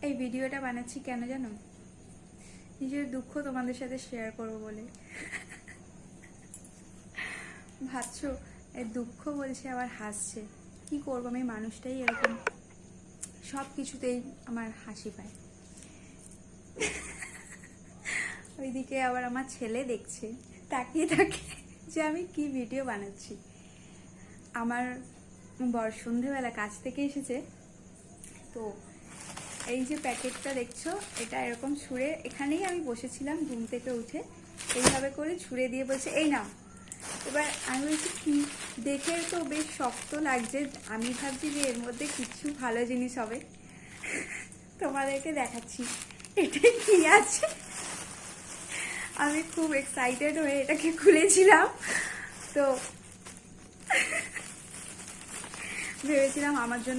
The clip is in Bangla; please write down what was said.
এই ভিডিওটা বানাচ্ছি কেন জানো? নিজের দুঃখ তোমাদের সাথে শেয়ার করবো বলে। ভাবছো এই দুঃখ বলছে আবার হাসছে, কি করবো? আমি মানুষটাই এরকম, সব কিছুতেই আমার হাসি পায়। ওইদিকে আবার আমার ছেলে দেখছে, তাকিয়ে থাকে যে আমি কি ভিডিও বানাচ্ছি। আমার বর সন্ধেবেলা কাজ থেকে এসেছে, তো এই যে প্যাকেটটা দেখছো, এটা এরকম ছুঁড়ে, এখানেই আমি বসেছিলাম ঘুম থেকে উঠে, এইভাবে করে ছুঁড়ে দিয়ে বলছে এই নাও। এবার আমি বলছি কি, দেখে তো বেশ শক্ত লাগছে, আমি ভাবছি যে এর মধ্যে কিছু ভালো জিনিস হবে, তোমাদেরকে দেখাচ্ছি এটাই কি আছে। আমি খুব এক্সাইটেড হয়ে এটাকে খুলেছিলাম, তো ভেবেছিলাম আমার জন্য